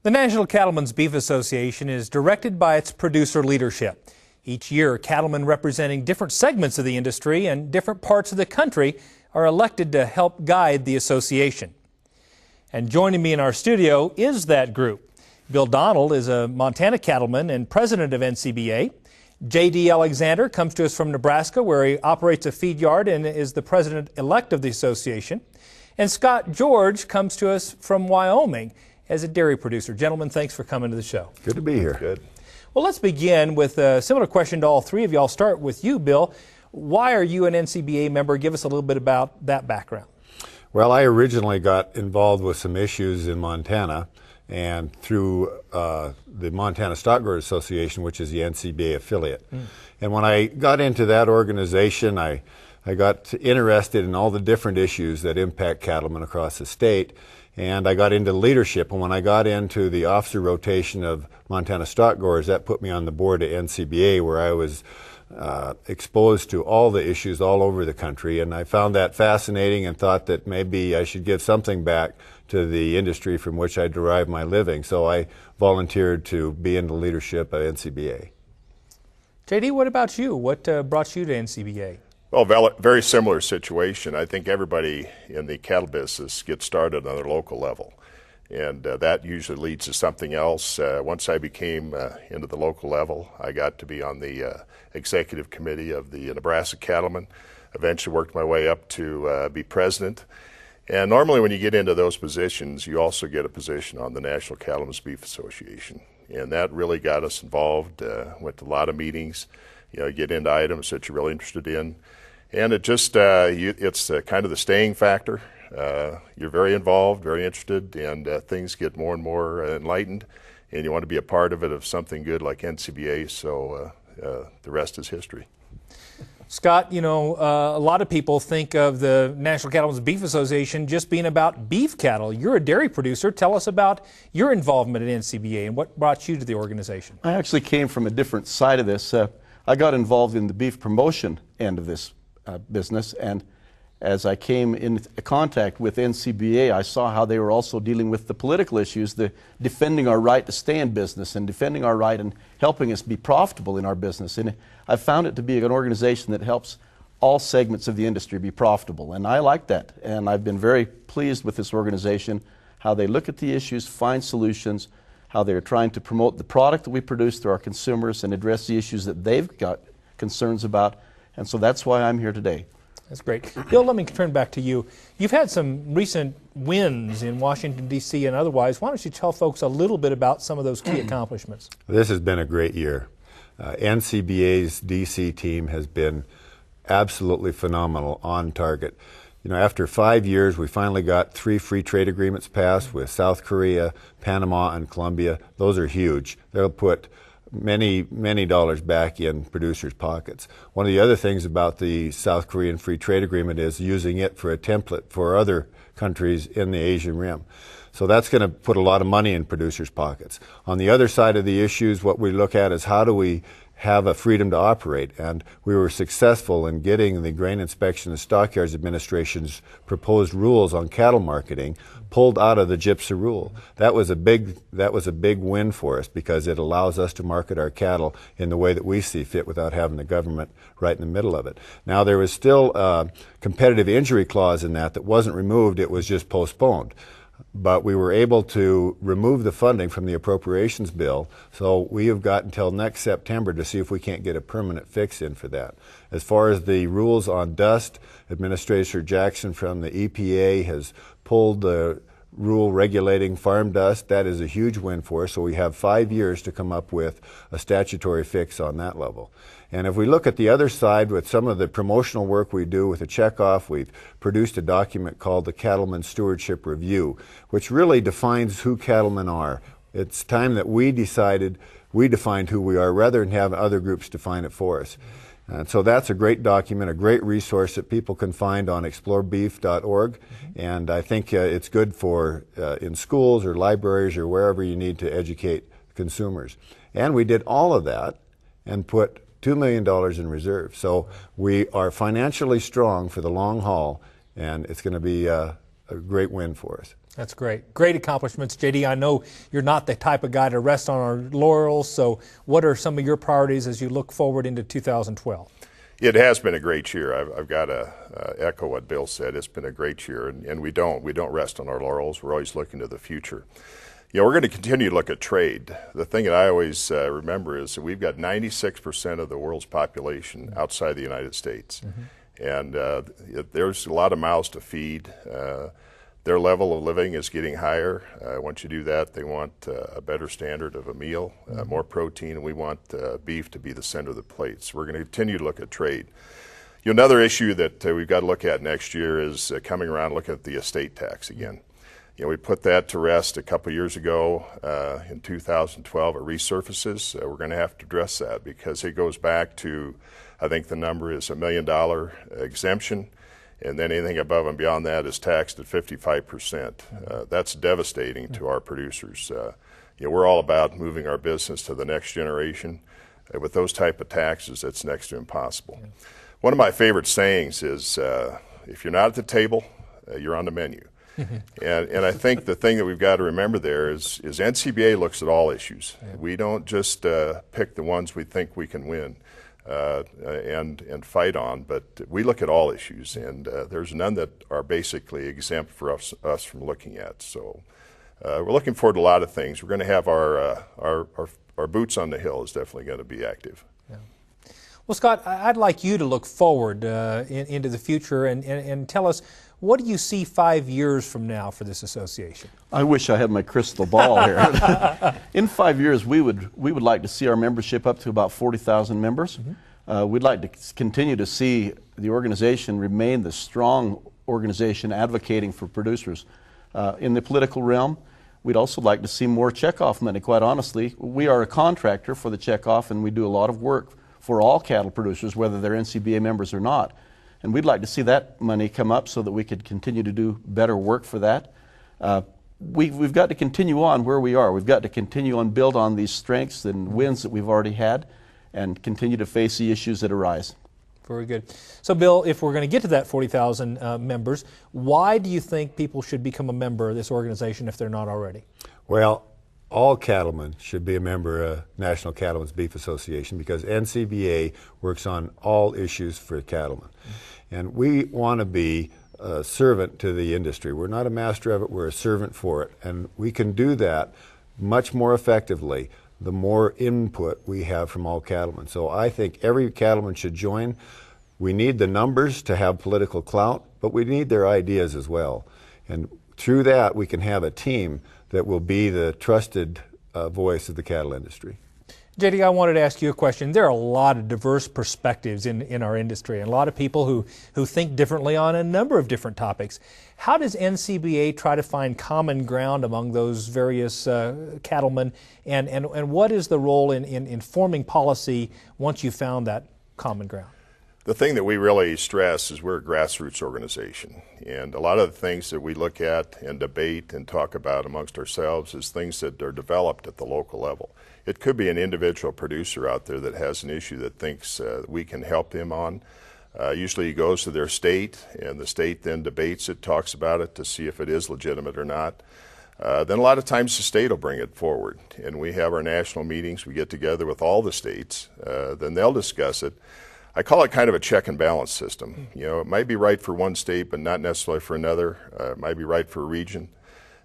The National Cattlemen's Beef Association is directed by its producer leadership. Each year, cattlemen representing different segments of the industry and different parts of the country are elected to help guide the association. And joining me in our studio is that group. Bill Donald is a Montana cattleman and president of NCBA. J.D. Alexander comes to us from Nebraska, where he operates a feed yard and is the president-elect of the association. And Scott George comes to us from Wyoming as a dairy producer. Gentlemen, thanks for coming to the show. Good to be here. Good. Well, let's begin with a similar question to all three of you. I'll start with you, Bill. Why are you an NCBA member? Give us a little bit about that background. Well, I originally got involved with some issues in Montana and through the Montana Stock Growers Association, which is the NCBA affiliate. And when I got into that organization, I got interested in all the different issues that impact cattlemen across the state. And I got into leadership, and when I got into the officer rotation of Montana Stock Growers, that put me on the board at NCBA, where I was exposed to all the issues all over the country. And I found that fascinating and thought that maybe I should give something back to the industry from which I derive my living. So I volunteered to be in the leadership at NCBA. J.D., what about you? What brought you to NCBA? Well, very similar situation. I think everybody in the cattle business gets started on their local level, and that usually leads to something else. Once I became into the local level, I got to be on the executive committee of the Nebraska Cattlemen. Eventually worked my way up to be president. And normally when you get into those positions, you also get a position on the National Cattlemen's Beef Association. And that really got us involved, went to a lot of meetings, get into items that you're really interested in. And it just, it's kind of the staying factor. You're very involved, very interested, and things get more and more enlightened, and you want to be a part of it, of something good like NCBA, so the rest is history. Scott, a lot of people think of the National Cattlemen's Beef Association just being about beef cattle. You're a dairy producer. Tell us about your involvement at NCBA and what brought you to the organization. I actually came from a different side of this. I got involved in the beef promotion end of this business, and as I came in contact with NCBA, I saw how they were also dealing with the political issues, the defending our right to stay in business and defending our right and helping us be profitable in our business. And I found it to be an organization that helps all segments of the industry be profitable, and I like that. And I've been very pleased with this organization, how they look at the issues, find solutions, how they're trying to promote the product that we produce to our consumers and address the issues that they've got concerns about. And so that's why I'm here today. That's great. Bill, let me turn back to you. You've had some recent wins in Washington, D.C. and otherwise. Why don't you tell folks a little bit about some of those key accomplishments? This has been a great year. NCBA's D.C. team has been absolutely phenomenal, on target. After 5 years, we finally got 3 free trade agreements passed with South Korea, Panama, and Colombia. Those are huge. They'll put many dollars back in producers' pockets. One of the other things about the South Korean Free Trade Agreement is using it for a template for other countries in the Asian Rim. So that's going to put a lot of money in producers' pockets. On the other side of the issues, what we look at is how do we have a freedom to operate, and we were successful in getting the Grain Inspection and Stockyards Administration's proposed rules on cattle marketing pulled out of the GIPSA rule. That was a big win for us, because it allows us to market our cattle in the way that we see fit without having the government right in the middle of it. Now, there was still a competitive injury clause in that wasn't removed, it was just postponed. But we were able to remove the funding from the appropriations bill, so we have got until next September to see if we can't get a permanent fix in for that. As far as the rules on dust, Administrator Jackson from the EPA has pulled the rule regulating farm dust. That is a huge win for us, so we have 5 years to come up with a statutory fix on that level. And if we look at the other side with some of the promotional work we do with a checkoff, we've produced a document called the Cattleman Stewardship Review, which really defines who cattlemen are. It's time that we defined who we are rather than have other groups define it for us. And so that's a great document, a great resource that people can find on explorebeef.org. And I think it's good for in schools or libraries or wherever you need to educate consumers. And we did all of that and put $2 million in reserve. So we are financially strong for the long haul, and it's going to be a a great win for us. That's great. Great accomplishments, JD. I know you're not the type of guy to rest on our laurels, so what are some of your priorities as you look forward into 2012? It has been a great year. I've got to echo what Bill said. It's been a great year, and we don't rest on our laurels. We're always looking to the future. You know, we're going to continue to look at trade. The thing that I always remember is that we've got 96% of the world's population outside the United States. And there's a lot of mouths to feed. Their level of living is getting higher. Once you do that, they want a better standard of a meal, more protein, and we want beef to be the center of the plate. So we're going to continue to look at trade. You know, another issue that we've got to look at next year is coming around looking at the estate tax again. You know, we put that to rest a couple years ago. In 2012, it resurfaces. We're going to have to address that because it goes back to, I think the number is $1 million exemption. And then anything above and beyond that is taxed at 55%. That's devastating to our producers. You know, we're all about moving our business to the next generation. With those type of taxes, it's next to impossible. One of my favorite sayings is, if you're not at the table, you're on the menu. And I think the thing that we've got to remember there is NCBA looks at all issues. We don't just pick the ones we think we can win. And fight on, but we look at all issues, and there's none that are basically exempt for us from looking at. So we're looking forward to a lot of things. We're going to have our boots on the hill is definitely going to be active. Yeah. Well, Scott, I'd like you to look forward into the future and tell us, what do you see 5 years from now for this association? I wish I had my crystal ball here. In 5 years, we would like to see our membership up to about 40,000 members. We'd like to continue to see the organization remain the strong organization advocating for producers. In the political realm, we'd also like to see more checkoff money, quite honestly. We are a contractor for the checkoff, and we do a lot of work for all cattle producers, whether they're NCBA members or not. And we'd like to see that money come up so that we could continue to do better work for that. We've got to continue on where we are. We've got to continue on, build on these strengths and wins that we've already had, and continue to face the issues that arise. Very good. So, Bill, if we're going to get to that 40,000 members, why do you think people should become a member of this organization if they're not already? Well, all cattlemen should be a member of National Cattlemen's Beef Association because NCBA works on all issues for cattlemen. And we want to be a servant to the industry. We're not a master of it, we're a servant for it. And we can do that much more effectively the more input we have from all cattlemen. So I think every cattleman should join. We need the numbers to have political clout, but we need their ideas as well. And through that, we can have a team that will be the trusted voice of the cattle industry. JD, I wanted to ask you a question. There are a lot of diverse perspectives in our industry and a lot of people who think differently on a number of different topics. How does NCBA try to find common ground among those various cattlemen, and what is the role in forming policy once you found that common ground? The thing that we really stress is we're a grassroots organization, and a lot of the things that we look at and debate and talk about amongst ourselves is things that are developed at the local level. It could be an individual producer out there that has an issue that thinks we can help him on. Usually he goes to their state, and the state then debates it, talks about it to see if it is legitimate or not. Then a lot of times the state will bring it forward, and we have our national meetings. We get together with all the states. Then they'll discuss it. I call it kind of a check and balance system. You know, it might be right for one state, but not necessarily for another. It might be right for a region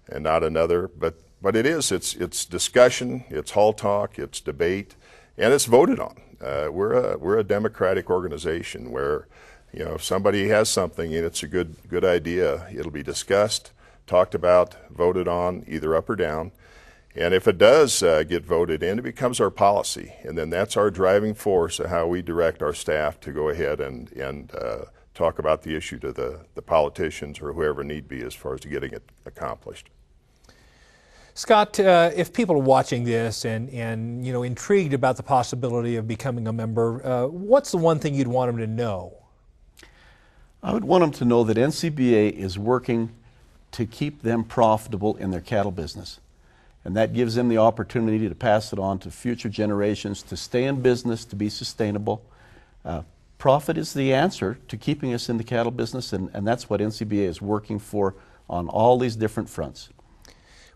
and not another. But it's discussion, it's hall talk, it's debate, and it's voted on. We're a democratic organization where, you know, if somebody has something and it's a good idea, it'll be discussed, talked about, voted on, either up or down. And if it does get voted in, it becomes our policy. And then that's our driving force of how we direct our staff to go ahead and talk about the issue to the politicians or whoever need be as far as getting it accomplished. Scott, if people are watching this and you know, intrigued about the possibility of becoming a member, what's the one thing you'd want them to know? I would want them to know that NCBA is working to keep them profitable in their cattle business. And that gives them the opportunity to pass it on to future generations, to stay in business, to be sustainable. Profit is the answer to keeping us in the cattle business, and that's what NCBA is working for on all these different fronts.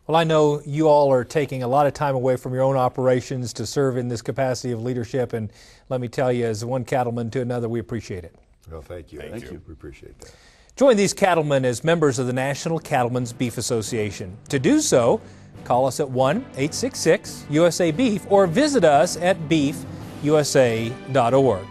Well, I know you all are taking a lot of time away from your own operations to serve in this capacity of leadership, and let me tell you, as one cattleman to another, we appreciate it. Well, thank you. Thank you. We appreciate that. Join these cattlemen as members of the National Cattlemen's Beef Association. To do so, call us at 1-866-USA-BEEF or visit us at beefusa.org.